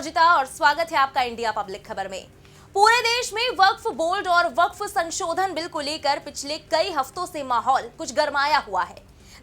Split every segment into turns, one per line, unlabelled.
अर्जिता और स्वागत है आपका इंडिया पब्लिक खबर में। पूरे देश में वक्फ बोर्ड और वक्फ संशोधन बिल को लेकर पिछले कई हफ्तों से माहौल कुछ गरमाया हुआ है।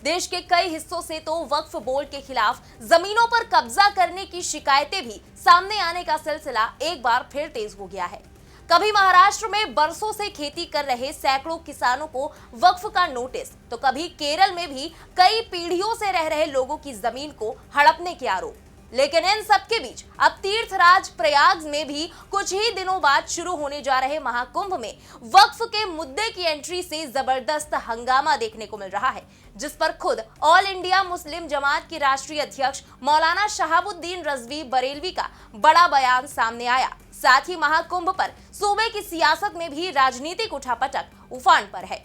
देश के कई हिस्सों से तो वक्फ बोर्ड के खिलाफ जमीनों पर कब्जा करने की शिकायतें भी सामने आने का सिलसिला एक बार फिर तेज हो गया है। कभी महाराष्ट्र में बरसों से खेती कर रहे सैकड़ों किसानों को वक्फ का नोटिस, तो कभी केरल में भी कई पीढ़ियों से रह रहे लोगों की जमीन को हड़पने के आरोप। लेकिन इन सबके बीच अब तीर्थराज प्रयाग में भी कुछ ही दिनों बाद शुरू होने जा रहे महाकुंभ में वक्फ के मुद्दे की एंट्री से जबरदस्त हंगामा देखने को मिल रहा है, जिस पर खुद ऑल इंडिया मुस्लिम जमात के राष्ट्रीय अध्यक्ष मौलाना शहाबुद्दीन रजवी बरेलवी का बड़ा बयान सामने आया। साथ ही महाकुंभ पर सूबे की सियासत में भी राजनीतिक उठापटक उफान पर है।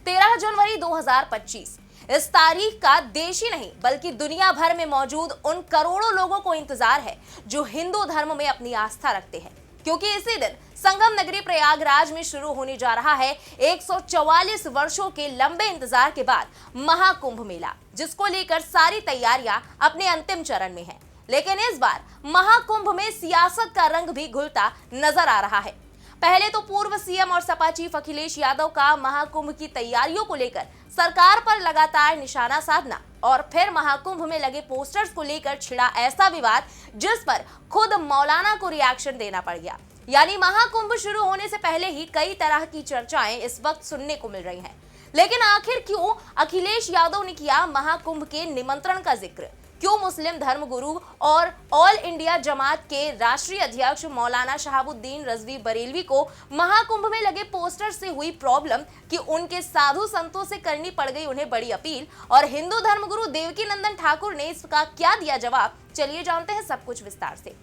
13 जनवरी 2025 इस तारीख का देश ही नहीं बल्कि दुनिया भर में मौजूद उन करोड़ों लोगों को इंतजार है जो हिंदू धर्म में अपनी आस्था रखते हैं, क्योंकि इसी दिन संगम नगरी प्रयागराज में शुरू होने जा रहा है 144 वर्षों के लंबे इंतजार के बाद महाकुंभ मेला, जिसको लेकर सारी तैयारियां अपने अंतिम चरण में है। लेकिन इस बार महाकुंभ में सियासत का रंग भी घुलता नजर आ रहा है। पहले तो पूर्व सीएम और सपा चीफ अखिलेश यादव का महाकुंभ की तैयारियों को लेकर सरकार पर लगातार निशाना साधना, और फिर महाकुंभ में लगे पोस्टर्स को लेकर छिड़ा ऐसा विवाद जिस पर खुद मौलाना को रिएक्शन देना पड़ गया। यानी महाकुंभ शुरू होने से पहले ही कई तरह की चर्चाएं इस वक्त सुनने को मिल रही हैं। लेकिन आखिर क्यों अखिलेश यादव ने किया महाकुंभ के निमंत्रण का जिक्र? क्यों मुस्लिम धर्मगुरु और ऑल इंडिया जमात के राष्ट्रीय अध्यक्ष मौलाना शहाबुद्दीन रजवी बरेलवी को महाकुंभ में लगे पोस्टर से हुई प्रॉब्लम कि उनके साधु संतों से करनी पड़ गई उन्हें बड़ी अपील, और हिंदू धर्मगुरु देवकीनंदन ठाकुर ने इसका क्या दिया जवाब? चलिए जानते हैं सब कुछ विस्तार से।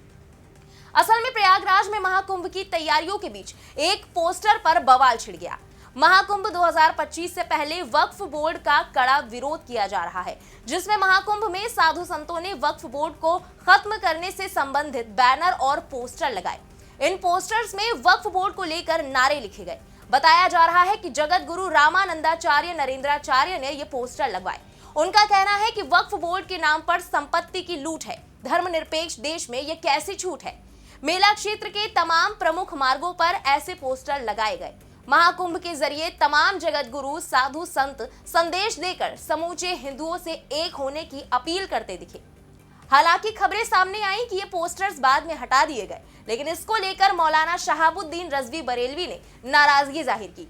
असल में प्रयागराज में महाकुंभ की तैयारियों के बीच एक पोस्टर पर बवाल छिड़ गया। महाकुंभ 2025 से पहले वक्फ बोर्ड का कड़ा विरोध किया जा रहा है, जिसमें महाकुंभ में साधु संतों ने वक्फ बोर्ड को खत्म करने से संबंधित बैनर और पोस्टर लगाए। इन पोस्टर्स में वक्फ बोर्ड को लेकर नारे लिखे गए। बताया जा रहा है कि जगत गुरु रामानंदाचार्य नरेंद्राचार्य ने ये पोस्टर लगवाए। उनका कहना है कि वक्फ बोर्ड के नाम पर संपत्ति की लूट है। धर्मनिरपेक्ष देश में ये कैसी छूट है? मेला क्षेत्र के तमाम प्रमुख मार्गों पर ऐसे पोस्टर लगाए गए। महाकुंभ के जरिए तमाम जगत गुरु साधु संत संदेश देकर समूचे हिंदुओं से एक होने की अपील करते दिखे। हालांकि खबरें सामने आई कि ये पोस्टर्स बाद में हटा दिए गए, लेकिन इसको लेकर मौलाना शहाबुद्दीन रजवी बरेलवी ने नाराजगी जाहिर की।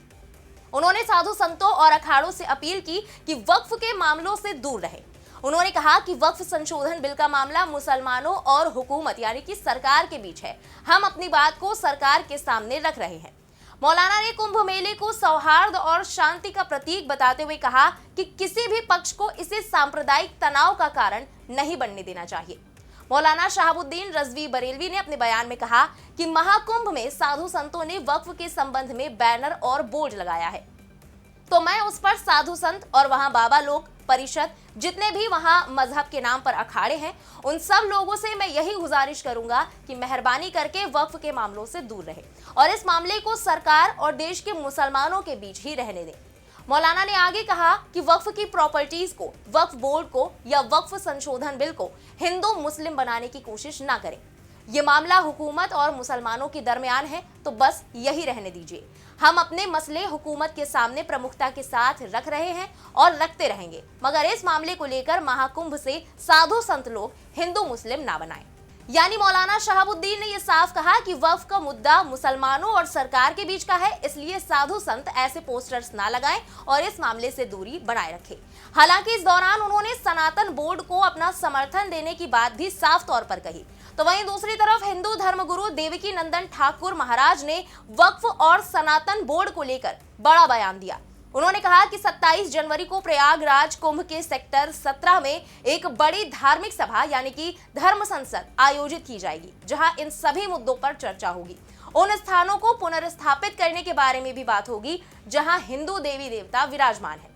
उन्होंने साधु संतों और अखाड़ों से अपील की कि वक्फ के मामलों से दूर रहे। उन्होंने कहा कि वक्फ संशोधन बिल का मामला मुसलमानों और हुकूमत यानी कि सरकार के बीच है। हम अपनी बात को सरकार के सामने रख रहे हैं। मौलाना ने कुंभ मेले को सौहार्द और शांति का प्रतीक बताते हुए कहा कि किसी भी पक्ष को इसे सांप्रदायिक तनाव का कारण नहीं बनने देना चाहिए। मौलाना शहाबुद्दीन रजवी बरेलवी ने अपने बयान में कहा कि महाकुंभ में साधु संतों ने वक्फ के संबंध में बैनर और बोर्ड लगाया है, तो मैं उस पर साधु संत और वहां बाबा लोग परिषद जितने भी वहां मजहब के नाम पर अखाड़े हैं, उन सब लोगों से मैं यही गुजारिश करूंगा कि मेहरबानी करके वक्फ के मामलों से दूर रहे और इस मामले को सरकार और देश के मुसलमानों के बीच ही रहने दें। मौलाना ने आगे कहा कि वक्फ की प्रॉपर्टीज को, वक्फ बोर्ड को या वक्फ संशोधन बिल को हिंदू मुस्लिम बनाने की कोशिश ना करें। ये मामला हुकूमत और मुसलमानों के दरमियान है, तो बस यही रहने दीजिए। हम अपने मसले हुकूमत के सामने प्रमुखता के साथ रख रहे हैं और रखते रहेंगे, मगर इस मामले को लेकर महाकुंभ से साधु संत लोग हिंदू मुस्लिम ना बनाएं। यानी मौलाना शहाबुद्दीन ने यह साफ कहा कि वक्फ का मुद्दा मुसलमानों और सरकार के बीच का है, इसलिए साधु संत ऐसे पोस्टर्स ना लगाएं और इस मामले से दूरी बनाए रखें। हालांकि इस दौरान उन्होंने सनातन बोर्ड को अपना समर्थन देने की बात भी साफ तौर पर कही। तो वहीं दूसरी तरफ हिंदू धर्मगुरु देवकीनंदन ठाकुर महाराज ने वक्फ और सनातन बोर्ड को लेकर बड़ा बयान दिया। उन्होंने कहा कि 27 जनवरी को प्रयागराज कुंभ के सेक्टर 17 में एक बड़ी धार्मिक सभा यानी कि धर्म संसद आयोजित की जाएगी, जहां इन सभी मुद्दों पर चर्चा होगी। उन स्थानों को पुनर्स्थापित करने के बारे में भी बात होगी जहां हिंदू देवी देवता विराजमान है।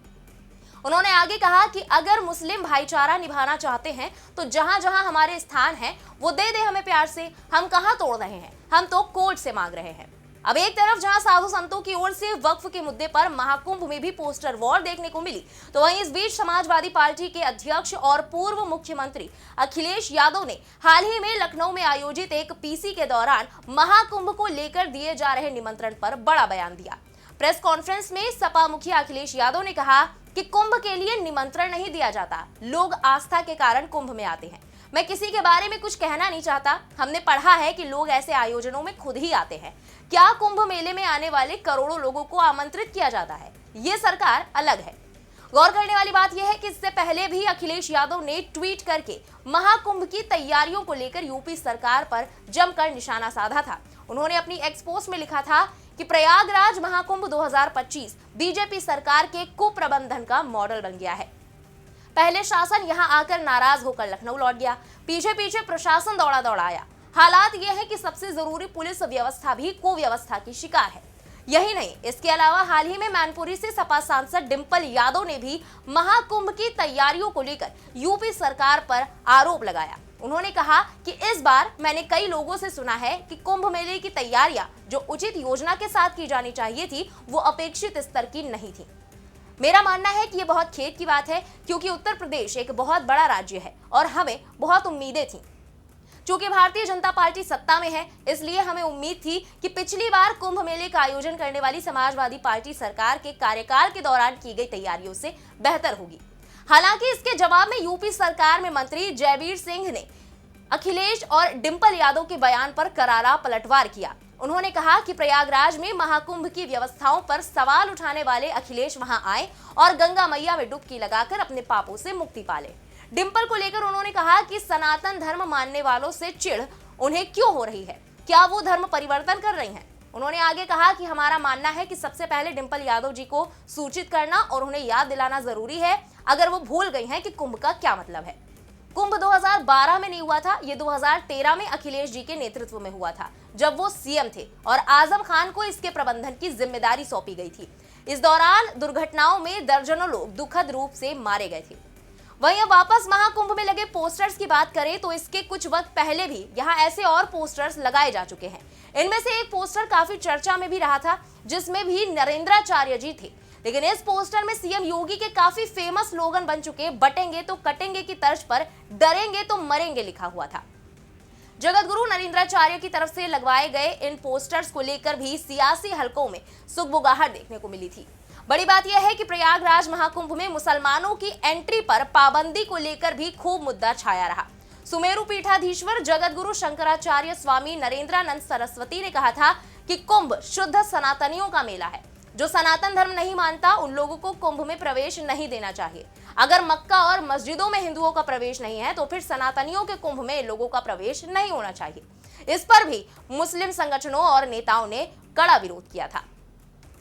उन्होंने आगे कहा कि अगर मुस्लिम भाईचारा निभाना चाहते हैं तो जहां जहां हमारे स्थान है वो दे दे हमें प्यार से। हम कहां तोड़ रहे हैं, हम तो कोर्ट से मांग रहे हैं। अब एक तरफ जहां साधु संतों की ओर से वक्फ के मुद्दे पर महाकुंभ में भी पोस्टर वॉर देखने को मिली, तो वहीं इस बीच समाजवादी पार्टी के अध्यक्ष और पूर्व मुख्यमंत्री अखिलेश यादव ने हाल ही में लखनऊ में आयोजित एक पीसी के दौरान महाकुंभ को लेकर दिए जा रहे निमंत्रण पर बड़ा बयान दिया। प्रेस कॉन्फ्रेंस में सपा मुखिया अखिलेश यादव ने कहा कि कुंभ के लिए निमंत्रण नहीं दिया जाता, लोग आस्था के कारण कुंभ में आते हैं। मैं किसी के बारे में कुछ कहना नहीं चाहता। हमने पढ़ा है कि लोग ऐसे आयोजनों में खुद ही आते हैं। क्या कुंभ मेले में आने वाले करोड़ों लोगों को आमंत्रित किया जाता है? ये सरकार अलग है। गौर करने वाली बात यह है कि इससे पहले भी अखिलेश यादव ने ट्वीट करके महाकुंभ की तैयारियों को लेकर यूपी सरकार पर जमकर निशाना साधा था। उन्होंने अपनी एक्स पोस्ट में लिखा था कि प्रयागराज महाकुंभ 2025 बीजेपी सरकार के कुप्रबंधन का मॉडल बन गया है। पहले शासन यहां आकर नाराज होकर लखनऊ लौट गया, पीछे पीछे प्रशासन दौड़ा दौड़ा आया। हालात यह है कि सबसे जरूरी पुलिस व्यवस्था भी कुव्यवस्था की शिकार है। यही नहीं, इसके अलावा हाल ही में मैनपुरी से सपा सांसद डिंपल यादव ने भी महाकुंभ की तैयारियों को लेकर यूपी सरकार पर आरोप लगाया। उन्होंने कहा कि इस बार मैंने कई लोगों से सुना है कि कुंभ मेले की तैयारियां जो उचित योजना के साथ की जानी चाहिए थी, वो अपेक्षित स्तर की नहीं थी। मेरा मानना है कि ये बहुत खेद की बात है, क्योंकि उत्तर प्रदेश एक बहुत बड़ा राज्य है और हमें बहुत उम्मीदें थीं। चूंकि भारतीय जनता पार्टी सत्ता में है, इसलिए हमें उम्मीद थी कि पिछली बार कुंभ मेले का आयोजन करने वाली समाजवादी पार्टी सरकार के कार्यकाल के दौरान की गई तैयारियों से बेहतर होगी। हालांकि इसके जवाब में यूपी सरकार में मंत्री जयवीर सिंह ने अखिलेश और डिंपल यादव के बयान पर करारा पलटवार किया। उन्होंने कहा कि प्रयागराज में महाकुंभ की व्यवस्थाओं पर सवाल उठाने वाले अखिलेश वहां आए और गंगा मैया में डुबकी लगाकर अपने पापों से मुक्ति पाले। डिंपल को लेकर उन्होंने कहा कि सनातन धर्म मानने वालों से चिढ़ उन्हें क्यों हो रही है, क्या वो धर्म परिवर्तन कर रही हैं? उन्होंने आगे कहा कि हमारा मानना है कि सबसे पहले डिंपल यादव जी को सूचित करना और उन्हें याद दिलाना जरूरी है, अगर वो भूल गई हैं कि कुंभ का क्या मतलब है। कुंभ 2012 में नहीं हुआ था, ये 2013 में अखिलेश जी के नेतृत्व में हुआ था, जब वो सीएम थे और आजम खान को इसके प्रबंधन की जिम्मेदारी सौंपी गई थी। इस दौरान दुर्घटनाओं में दर्जनों लोग दुखद रूप से मारे गए थे। वहीं अब वापस महाकुंभ में लगे पोस्टर्स की बात करें तो इसके कुछ वक्त पहले भी यहाँ ऐसे और पोस्टर्स लगाए जा चुके हैं। इनमें से एक पोस्टर काफी चर्चा में भी रहा था, जिसमें भी नरेंद्राचार्य जी थे। लेकिन इस पोस्टर में सीएम योगी के काफी फेमस स्लोगन बन चुके बटेंगे तो कटेंगे की तर्ज पर डरेंगे तो मरेंगे लिखा हुआ था। जगतगुरु नरेंद्राचार्य की तरफ से लगवाए गए इन पोस्टर्स को लेकर भी सियासी हलकों में सुगबुगाहट देखने को मिली थी। बड़ी बात यह है कि प्रयागराज महाकुंभ में मुसलमानों की एंट्री पर पाबंदी को लेकर भी खूब मुद्दा छाया रहा। सुमेरु पीठाधीश्वर जगतगुरु शंकराचार्य स्वामी नरेंद्रानंद सरस्वती ने कहा था कि कुंभ शुद्ध सनातनियों का मेला है। जो सनातन धर्म नहीं मानता उन लोगों को कुंभ में प्रवेश नहीं देना चाहिए। अगर मक्का और मस्जिदों में हिंदुओं का प्रवेश नहीं है तो फिर सनातनियों के कुंभ में लोगों का प्रवेश नहीं होना चाहिए। इस पर भी मुस्लिम संगठनों और नेताओं ने कड़ा विरोध किया था।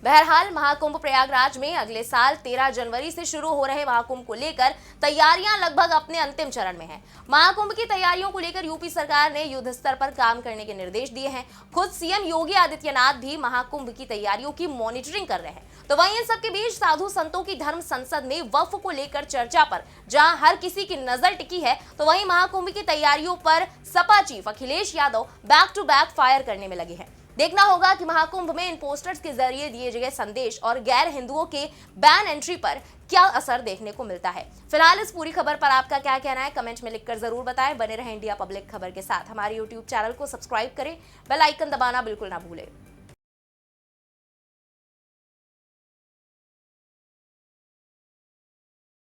बहरहाल महाकुंभ प्रयागराज में अगले साल 13 जनवरी से शुरू हो रहे महाकुंभ को लेकर तैयारियां लगभग अपने अंतिम चरण में हैं। महाकुंभ की तैयारियों को लेकर यूपी सरकार ने युद्ध स्तर पर काम करने के निर्देश दिए हैं। खुद सीएम योगी आदित्यनाथ भी महाकुंभ की तैयारियों की मॉनिटरिंग कर रहे हैं। तो वहीं इन सबके बीच साधु संतों की धर्म संसद में वक्फ को लेकर चर्चा पर जहां हर किसी की नजर टिकी है, तो वहीं महाकुंभ की तैयारियों पर Sapa chief Akhilesh Yadav back to back fire करने में लगे हैं। देखना होगा कि महाकुंभ में इन पोस्टर्स के जरिए दिए गए संदेश और गैर हिंदुओं के बैन एंट्री पर क्या असर देखने को मिलता है। फिलहाल इस पूरी खबर पर आपका क्या कहना है, कमेंट में लिखकर जरूर बताएं। बने रहें इंडिया पब्लिक खबर के साथ। हमारे YouTube चैनल को सब्सक्राइब करें, बेल आइकन दबाना बिल्कुल ना भूलें।